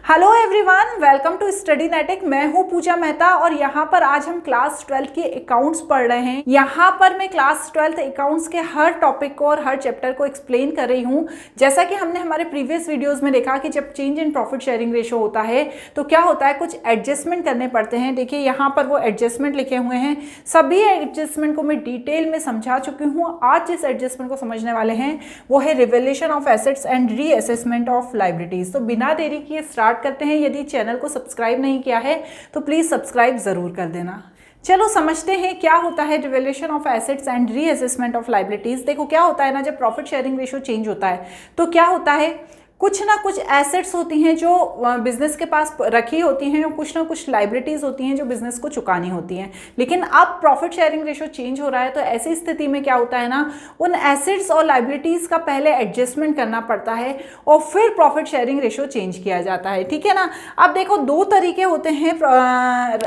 Hello everyone, welcome to study नेटिक। मैं हूं पूजा मेहता और यहाँ पर आज हम क्लास 12 के अकाउंट्स पढ़ रहे हैं। यहाँ पर मैं क्लास 12 अकाउंट्स के हर टॉपिक को और हर चैप्टर को एक्सप्लेन कर रही हूँ। जैसा कि हमने हमारे प्रीवियस वीडियोस में देखा कि जब change in profit sharing ratio होता है तो क्या होता है, कुछ एडजस्टमेंट करने पड़ते हैं। देखिए यहाँ पर वो एडजस्टमेंट लिखे हुए हैं, सभी एडजस्टमेंट को मैं डिटेल में समझा चुकी हूँ। आज जिस एडजस्टमेंट को समझने वाले हैं वो है revaluation of assets and reassessment of liabilities. तो बिना देरी किए स्टार्ट करते हैं। यदि चैनल को सब्सक्राइब नहीं किया है तो प्लीज सब्सक्राइब जरूर कर देना। चलो समझते हैं क्या होता है revaluation of assets and reassessment of liabilities. देखो क्या होता है ना, जब प्रॉफिट शेयरिंग रेशो चेंज होता है तो क्या होता है, कुछ ना कुछ एसेट्स होती हैं जो बिजनेस के पास रखी होती हैं और कुछ ना कुछ लाइबिलिटीज होती हैं जो बिजनेस को चुकानी होती हैं। लेकिन अब प्रॉफिट शेयरिंग रेशो चेंज हो रहा है तो ऐसी स्थिति में क्या होता है ना, उन एसेट्स और लाइबिलिटीज का पहले एडजस्टमेंट करना पड़ता है और फिर प्रॉफिट शेयरिंग रेशो चेंज किया जाता है। ठीक है ना। अब देखो दो तरीके होते हैं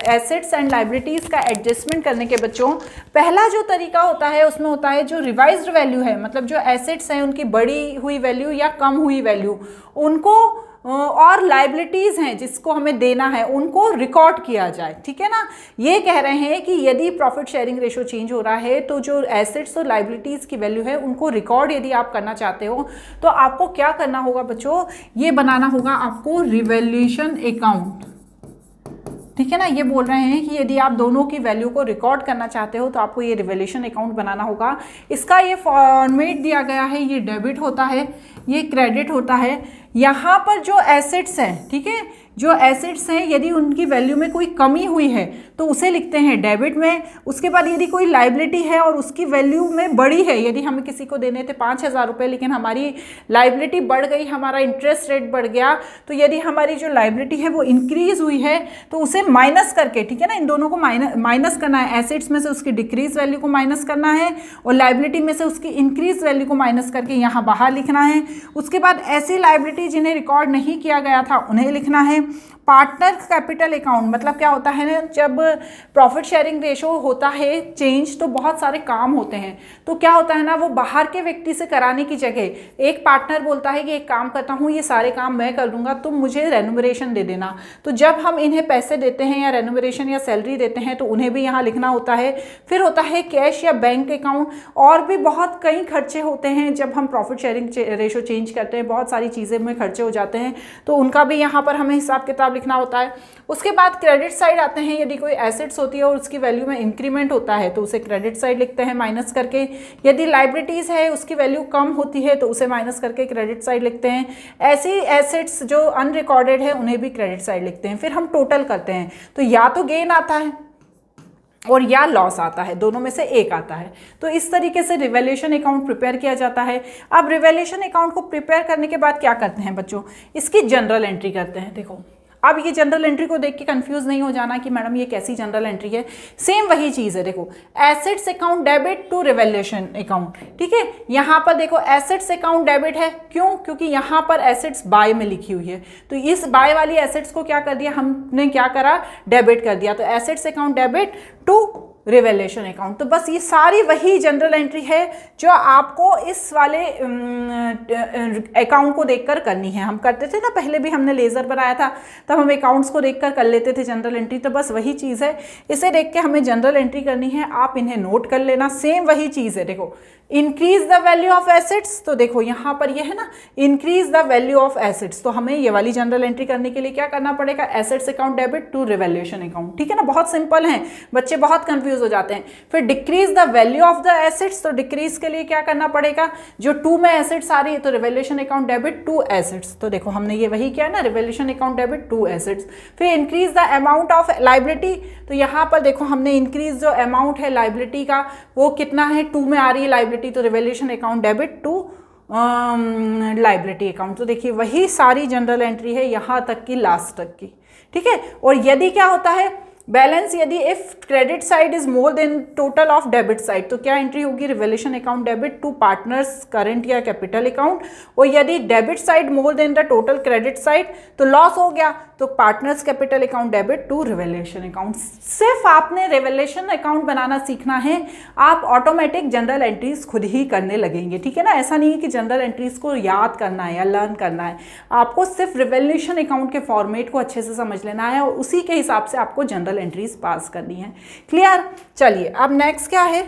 एसेट्स एंड लाइबिलिटीज का एडजस्टमेंट करने के बच्चों। पहला जो तरीका होता है उसमें होता है जो रिवाइज्ड वैल्यू है, मतलब जो एसेट्स हैं उनकी बढ़ी हुई वैल्यू या कम हुई वैल्यू उनको और लाइबिलिटीज हैं जिसको हमें देना है उनको रिकॉर्ड किया जाए। ठीक है ना। ये कह रहे हैं कि यदि प्रॉफिट शेयरिंग रेशो चेंज हो रहा है तो जो एसेट्स और लाइबिलिटीज की वैल्यू है उनको रिकॉर्ड यदि आप करना चाहते हो तो आपको क्या करना होगा बच्चों, ये बनाना होगा आपको रिवैल्यूएशन अकाउंट। ठीक है ना। ये बोल रहे हैं कि यदि आप दोनों की वैल्यू को रिकॉर्ड करना चाहते हो तो आपको ये रिवैल्यूएशन अकाउंट बनाना होगा। इसका ये फॉर्मेट दिया गया है, ये डेबिट होता है, ये क्रेडिट होता है। यहाँ पर जो एसेट्स हैं, ठीक है, जो एसेट्स हैं यदि उनकी वैल्यू में कोई कमी हुई है तो उसे लिखते हैं डेबिट में। उसके बाद यदि कोई लाइबिलिटी है और उसकी वैल्यू में बढ़ी है, यदि हमें किसी को देने थे 5,000 रुपये लेकिन हमारी लाइबिलिटी बढ़ गई, हमारा इंटरेस्ट रेट बढ़ गया, तो यदि हमारी जो लाइबिलिटी है वो इंक्रीज हुई है तो उसे माइनस करके, ठीक है ना, इन दोनों को माइनस करना है। एसेट्स में से उसकी डिक्रीज वैल्यू को माइनस करना है और लाइबिलिटी में से उसकी इंक्रीज वैल्यू को माइनस करके यहाँ बाहर लिखना है। उसके बाद ऐसी लाइबिलिटी जिन्हें रिकॉर्ड नहीं किया गया था उन्हें लिखना है। पार्टनर कैपिटल अकाउंट मतलब क्या होता है ना, जब प्रॉफिट शेयरिंग रेशो होता है चेंज तो बहुत सारे काम होते हैं, तो क्या होता है ना, वो बाहर के व्यक्ति से कराने की जगह एक पार्टनर बोलता है कि एक काम करता हूँ, ये सारे काम मैं कर दूंगा, तुम मुझे रेन्यूमरेशन दे देना। तो जब हम इन्हें पैसे देते हैं या रेन्यूमरेशन या सैलरी देते हैं तो उन्हें भी यहाँ लिखना होता है। फिर होता है कैश या बैंक अकाउंट, और भी बहुत कई खर्चे होते हैं जब हम प्रॉफिट शेयरिंग रेशो चेंज करते हैं, बहुत सारी चीज़ें में खर्चे हो जाते हैं तो उनका भी यहाँ पर हमें हिसाब किताब लिखना होता है। उसके बाद क्रेडिट साइड आते हैं, यदि कोई एसेट्स होती है और उसकी वैल्यू में इंक्रीमेंट होता है तो उसे क्रेडिट साइड लिखते हैं माइनस करके। यदि लाइबिलिटीज है उसकी वैल्यू कम होती है तो उसे माइनस करके क्रेडिट साइड लिखते हैं। ऐसी एसेट्स जो अनरिकॉर्डेड है उन्हें भी क्रेडिट साइड लिखते हैं। फिर हम टोटल करते हैं तो या तो गेन आता है और या लॉस आता है, दोनों में से एक आता है। तो इस तरीके से रिवैल्यूएशन अकाउंट प्रिपेयर किया जाता है। अब रिवैल्यूएशन अकाउंट को प्रिपेयर करने के बाद क्या करते हैं बच्चों, इसकी जनरल एंट्री करते हैं। देखो अब ये जनरल एंट्री को देख के कंफ्यूज नहीं हो जाना कि मैडम ये कैसी जनरल एंट्री है। सेम वही चीज़ है। देखो assets account debit to revaluation account, ठीक है। यहाँ पर देखो एसेट्स अकाउंट डेबिट है, क्यों, क्योंकि यहाँ पर एसेट्स बाय में लिखी हुई है तो इस बाय वाली एसेट्स को क्या कर दिया हमने, क्या करा, डेबिट कर दिया। तो assets account debit to revaluation account. तो बस ये सारी वही जनरल एंट्री है जो आपको इस वाले अकाउंट को देखकर करनी है। हम करते थे ना, पहले भी हमने लेज़र बनाया था तब हम अकाउंट्स को देखकर कर लेते थे जनरल एंट्री। तो बस वही चीज़ है, इसे देख के हमें जनरल एंट्री करनी है। आप इन्हें नोट कर लेना, सेम वही चीज़ है। देखो increase the value of assets, तो देखो यहाँ पर ये है ना increase the value of assets, तो हमें ये वाली जनरल एंट्री करने के लिए क्या करना पड़ेगा, assets account debit to revaluation account. ठीक है ना, बहुत सिंपल है, बच्चे बहुत कंफ्यूज हो जाते हैं। फिर decrease the value of the assets, तो डिक्रीज के लिए क्या करना पड़ेगा, जो टू में एसेट्स आ रही है तो revaluation account debit to assets. तो देखो हमने ये वही किया ना, revaluation account debit to assets. फिर increase the amount of liability, तो यहाँ पर देखो हमने इंक्रीज जो अमाउंट है लाइबिलिटी का वो कितना है, टू में आ रही है लाइबिलिटी तो revaluation account debit to liability account. तो देखिए वही सारी जनरल एंट्री है यहाँ तक की लास्ट तक की। ठीक है। और यदि क्या होता है, बैलेंस यदि if credit side is more than total of debit side, तो क्या एंट्री होगी, revolution account debit to partners current या कैपिटल अकाउंट। और यदि debit side more than the total credit side तो लॉस हो गया, तो partners capital account debit to revolution account. सिर्फ आपने रिवोल्यूशन अकाउंट बनाना सीखना है, आप ऑटोमेटिक जनरल एंट्रीज खुद ही करने लगेंगे, ठीक है ना। ऐसा नहीं है कि जनरल एंट्रीज को याद करना है या लर्न करना है, आपको सिर्फ रिवोल्यूशन अकाउंट के फॉर्मेट को अच्छे से समझ लेना है और उसी के हिसाब से आपको जनरल एंट्रीज पास करनी है। क्लियर। चलिए अब नेक्स्ट क्या है,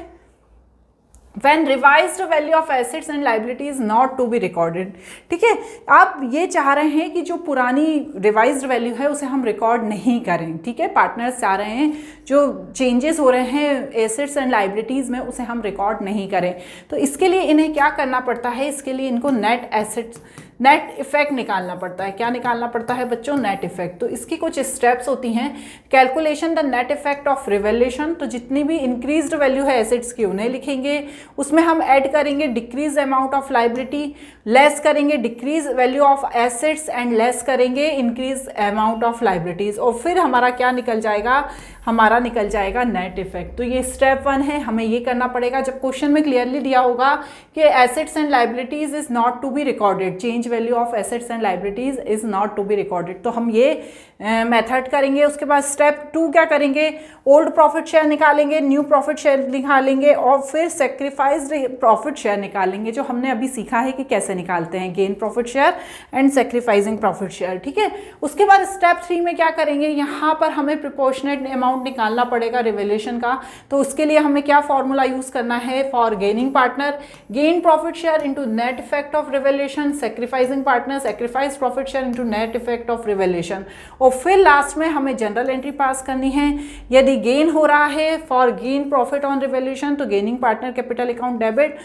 When revised value of assets and liabilities not to be recorded, ठीक है। आप ये चाह रहे हैं कि जो पुरानी रिवाइज्ड वैल्यू है उसे हम रिकॉर्ड नहीं करें, ठीक है। पार्टनर्स चाह रहे हैं जो चेंजेस हो रहे हैं एसेट्स एंड लाइबिलिटीज़ में उसे हम रिकॉर्ड नहीं करें। तो इसके लिए इन्हें क्या करना पड़ता है, इसके लिए इनको नेट एसेट्स नेट इफेक्ट निकालना पड़ता है। क्या निकालना पड़ता है बच्चों, नेट इफेक्ट। तो इसकी कुछ स्टेप्स होती हैं। Calculation the net effect of revolution, तो जितनी भी इंक्रीज्ड वैल्यू है एसेट्स की उन्हें लिखेंगे, उसमें हम ऐड करेंगे decrease amount of liability, less करेंगे decrease value of assets and less करेंगे इंक्रीज अमाउंट ऑफ लाइबिलिटीज, और फिर हमारा क्या निकल जाएगा, हमारा निकल जाएगा नेट इफेक्ट। तो ये स्टेप 1 है, हमें ये करना पड़ेगा। जब क्वेश्चन में क्लियरली दिया होगा कि assets and liabilities is not to be recorded, change value of assets and liabilities is not to be recorded, तो हम ये मेथड करेंगे। उसके बाद स्टेप 2 क्या करेंगे, ओल्ड प्रॉफिट शेयर निकालेंगे, न्यू प्रॉफिट शेयर निकालेंगे और फिर सेक्रीफाइस्ड प्रॉफिट शेयर निकालेंगे, जो हमने अभी सीखा है कि कैसे निकालते हैं, gain profit share and sacrificing profit share, ठीक है। उसके बाद स्टेप 3 में क्या करेंगे, यहाँ पर हमें प्रोपोर्शनेट अमाउंट निकालना पड़ेगा रिवोल्यूशन का। तो उसके लिए हमें क्या फॉर्मूला यूज करना है, for gaining partner gain profit share into net effect of revolution, sacrificing partner sacrifice profit share into net effect of revolution, और फिर लास्ट में हमें जनरल एंट्री पास करनी है। यदि गेन हो रहा है for gain profit on revolution तो gaining partner capital account debit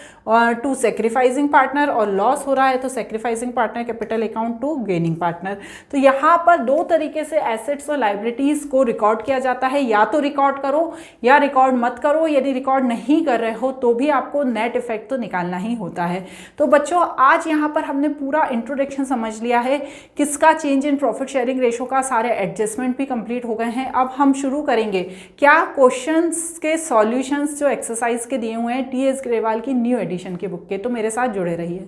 to sacrificing partner, और लॉस हो रहा है तो sacrificing partner capital account to gaining partner. तो यहाँ पर 2 तरीके से एसेट्स और लाइबिलिटीज को रिकॉर्ड किया जाता है, या तो रिकॉर्ड करो या रिकॉर्ड मत करो। यदि रिकॉर्ड नहीं कर रहे हो तो भी आपको नेट इफेक्ट तो निकालना ही होता है। तो बच्चों आज यहाँ पर हमने पूरा इंट्रोडक्शन समझ लिया है, किसका change in profit sharing ratio का सारे एडजस्टमेंट भी कंप्लीट हो गए हैं। अब हम शुरू करेंगे क्या, क्वेश्चंस के सॉल्यूशंस जो एक्सरसाइज के दिए हुए हैं टी एस ग्रेवाल की न्यू एडिशन की बुक के। तो मेरे साथ जुड़े रहिए।